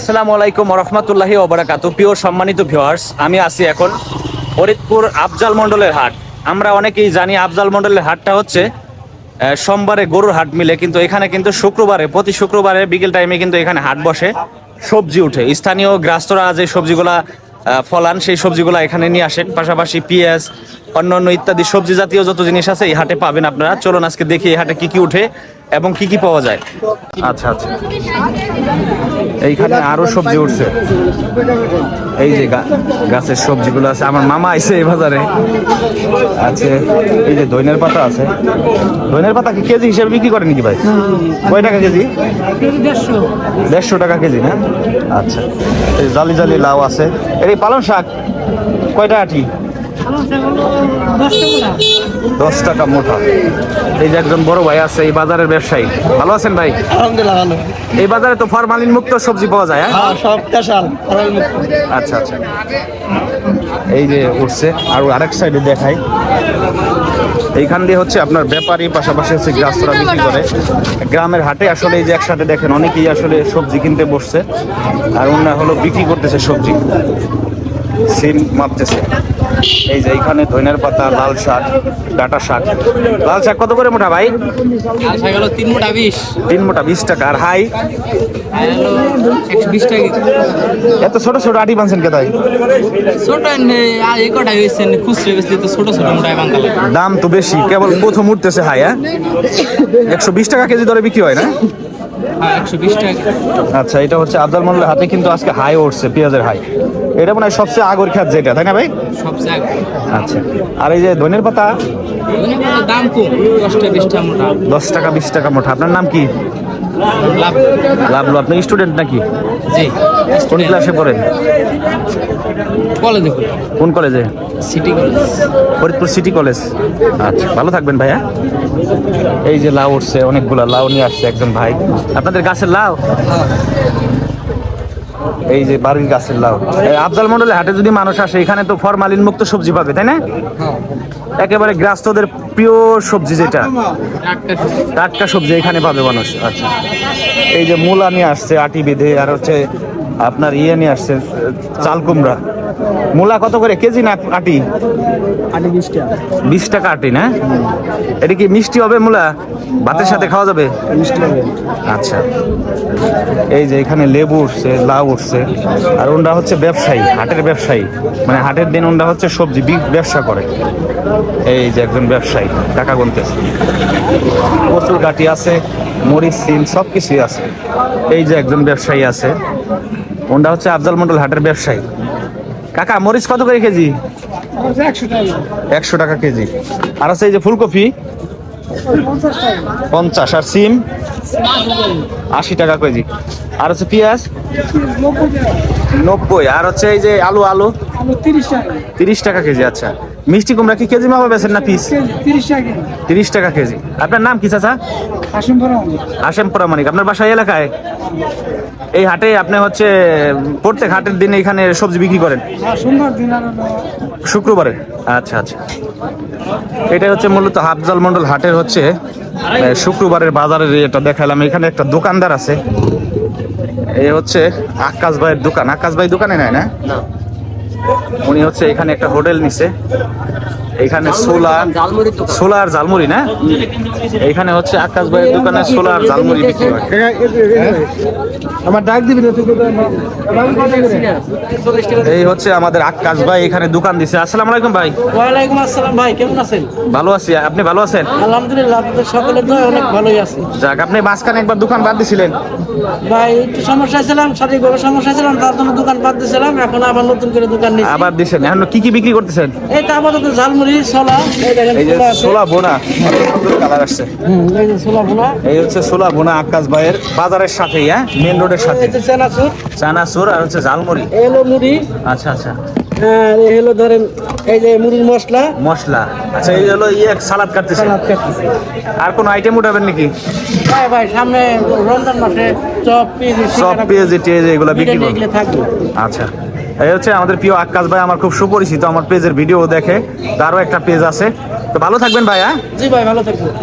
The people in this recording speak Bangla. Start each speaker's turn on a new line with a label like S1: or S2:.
S1: আসসালামু আলাইকুম ওয়া রাহমাতুল্লাহি ওয়া বারাকাতুহু। প্রিয় সম্মানিত ভিউয়ার্স, আমি আছি এখন ফরিদপুর আফজাল মন্ডলের হাট। আমরা অনেকেই জানি আফজাল মন্ডলের হাটটা হচ্ছে সোমবারে গরুর হাট মিলে, কিন্তু এখানে কিন্তু শুক্রবারে, প্রতি শুক্রবারে বিকেল টাইমে কিন্তু এখানে হাট বসে, সবজি উঠে। স্থানীয় গ্রাহস্থরা যে সবজিগুলা ফলান সেই সবজিগুলা এখানে নিয়ে আসেন, পাশাপাশি পেঁয়াজ, অন্যান্য ইত্যাদি সবজি জাতীয় যত জিনিস আছে এই হাটে পাবেন আপনারা। চলুন আজকে দেখি এই হাটে কি কি উঠে এবং কি কি পাওয়া যায়। আচ্ছা আচ্ছা, এইখানে আরো সবজি উঠছে। এই যে গাছের সবজিগুলো আছে, আমার মামা আইছে এই বাজারে। আছে এই যে ধইনের পাতা আছে। ধইনের পাতা কি কেজি হিসেবে বিক্রি করেন নাকি ভাই? কয় টাকা কেজি? 150 টাকা কেজি না? আচ্ছা, এই জালি জালি লাউ আছে। এই পালং শাক কয়টা আটি? 10 টাকা মোটা। এই যে একজন বড় ভাই আছে এই বাজারের ব্যবসায়ী। ভালো আছেন ভাই?
S2: আলহামদুলিল্লাহ ভালো।
S1: এই বাজারে তো ফরমালিন মুক্ত সবজি পাওয়া যায়।
S2: হ্যাঁ, সব কাঁচাল ফরমালিন মুক্ত।
S1: আচ্ছা আচ্ছা, এই যে উঠছে। আর আরেক সাইডে দেখাই, এইখান দিয়ে হচ্ছে আপনার ব্যাপারী, পাশাপাশি হচ্ছে গ্রাহস্থরা বিক্রি করে। গ্রামের হাটে আসলে এই যে একসাথে দেখেন অনেকেই আসলে সবজি কিনতে বসছে, আর অন্য হলো বিক্রি করতেছে সবজি, সিম মাপতেছে। এই যে এইখানে ধইনের পাতা, লাল শাক, ডাঁটা শাক। লাল শাক কত করে মোটা ভাই?
S2: 3 মোটা 20।
S1: 3 মোটা 20 টাকা। আর হাই
S2: 120 টাকা।
S1: এত ছোট ছোট আটি বানছেন কে তাই?
S2: ছোট এই কটাই হইছে, খুচরা বেচতে তো ছোট ছোট মোটাই বাঙ্গা লাগে।
S1: দাম তো বেশি, কেবল প্রথম উঠতেছে হাই। 120 টাকা কেজি দরে বিক্রি হয় না?
S2: হ্যাঁ, 120 টাকা।
S1: আচ্ছা, এটা হচ্ছে আফজাল মন্ডলের হাতে কিন্তু আজকে হাই উঠছে, পেঁয়াজের হাই। এটা মনে হয় সবচেয়ে আগর খ্যাত যেটা, তাই না ভাই?
S2: সবচেয়ে আগে।
S1: আচ্ছা, আর এই যে ধনের পাতা
S2: দাম কম, 10 টাকা 20 টাকা মোটা।
S1: 10 টাকা 20 টাকা মোটা। আপনার নাম কি?
S2: লাভ।
S1: লাভলু। আপনি স্টুডেন্ট নাকি?
S2: জি।
S1: কোন ক্লাসে পড়েন?
S2: কলেজে পড়ি।
S1: কোন কলেজে?
S2: City college.
S1: Faridpur city college. আচ্ছা, ভালো থাকবেন ভাইয়া। এই যে লাউ উঠছে, অনেকগুলা লাউ নিয়ে আসছে একজন ভাই। আপনাদের গাছের লাউ? এই যে বাড়ির গাছের লাউ। এই আফজাল মন্ডলের হাটে যদি মানুষ আসে, এখানে তো ফরমালিন মুক্ত সবজি পাবে, তাই না? একেবারে গ্রাহস্থদের প্রিয় সবজি, যেটা টাটকা সবজি এখানে পাবে মানুষ। আচ্ছা, এই যে মূলা নিয়ে আসছে আটি বেঁধে, আর হচ্ছে আপনার ইয়ে নিয়ে আসছে চাল কুমড়া। মূলা কত করে কেজি না আটি?
S2: 20 টাকা।
S1: 20 টাকা আটি না? এটা কি মিষ্টি হবে মূলা? ভাতের সাথে খাওয়া যাবে?
S2: মিষ্টি হবে।
S1: আচ্ছা, এই যে এখানে লেবু উঠছে, লাউ উঠছে। আর ওনরা হচ্ছে ব্যবসায়ী, হাটের ব্যবসায়ী, মানে হাটের দিন ওনরা হচ্ছে সবজি ব্যবসা করে। এই যে একজন ব্যবসায়ী টাকা গুনতেছে। প্রচুর গাটি আছে, মরিচ, সিম সব কিছুই আছে। এই যে একজন ব্যবসায়ী আছে, ওনরা হচ্ছে আফজাল মন্ডল হাটের ব্যবসায়ী। কাকা, মরিচ কত করে কেজি? 100 টাকা কেজি। আর আছে এই যে ফুলকপি 50, আর সিম 80 টাকা কেজি। আর হচ্ছে পেঁয়াজ 90। আর হচ্ছে এই যে আলু 30 টাকা কেজি। আচ্ছা, মিষ্টি কুমড়া কি কেজি মাপা বেছেন না পিস? 30 টাকা কেজি। আপনার নাম কি চাচা? হাশেম প্রামাণিক। আপনার বাসা এলাকায়? এই হাটে আপনি হচ্ছে প্রত্যেক হাটের দিনে এখানে সবজি বিক্রি করেন? শুক্রবারে। আচ্ছা আচ্ছা, এটা হচ্ছে মূলত আফজাল মন্ডল হাটের হচ্ছে শুক্রবারের বাজারের। এটা দেখালাম। এখানে একটা দোকানদার আছে, এই হচ্ছে আকাশ ভাইয়ের দোকান। আকাশ ভাই দোকানে নাই না? উনি হচ্ছে এখানে একটা হোটেল নিছে। এখানে ছোলা আর ঝালমুড়ি না? এইখানে হচ্ছে আকাশ ভাইয়ের দোকানে ছোলা আর ঝালমুড়ি বিক্রি হয়।
S2: আমার ডাক দিবি না তুই?
S1: এই হচ্ছে আমাদের আকাশ ভাই এখানে দোকান দিছে। আসসালামু আলাইকুম ভাই।
S2: ওয়ালাইকুম আসসালাম ভাই, কেমন আছেন?
S1: ভালো আছি, আপনি ভালো আছেন?
S2: আলহামদুলিল্লাহ, আপনাদের সকলের দোয়া অনেক ভালোই আছি।
S1: যাক, আপনি মাঝখানে একবার দোকান বাদ দিছিলেন
S2: ভাই, একটু সমস্যা ছিলাম, শারীরিকভাবে সমস্যা ছিলাম, তার জন্য দোকান বাদ দিয়েছিলাম। এখন আবার নতুন করে দোকান নিয়েছি।
S1: আবার দিছেন? এখন কি কি বিক্রি করতেছেন?
S2: এই তো আপাতত ঝালমুড়ি, ছোলা।
S1: এই যে ছোলা বোনা, কালার আসছে।
S2: এই যে ছোলা বোনা।
S1: এই হচ্ছে ছোলা বোনা আকাশ ভাইয়ের বাজারের সাথেই, মেন রোডের সাথে।
S2: এই যে চানাচুর,
S1: চানাচুর, আর হচ্ছে ঝালমুড়ি।
S2: এলো মুড়ি।
S1: আচ্ছা আচ্ছা,
S2: আর এই হলো ধরেন এই যে মুড়ির মশলা।
S1: আচ্ছা, এই হলো সালাদ কাটতেছে। আর কোন আইটেম উঠাবেন নাকি?
S2: ভাই ভাই, সামনে রমজান মাসে চপ,
S1: পেঁয়াজি টেজি এগুলো বিক্রি করবেন?
S2: থাকবে।
S1: আচ্ছা, এই হচ্ছে আমাদের প্রিয় আকাশ ভাই, আমার খুব সুপরিচিত, আমার পেজের ভিডিও দেখে। তারও একটা পেজ আছে। তো ভালো থাকবেন ভাই।
S2: জি ভাই, ভালো থাকবেন।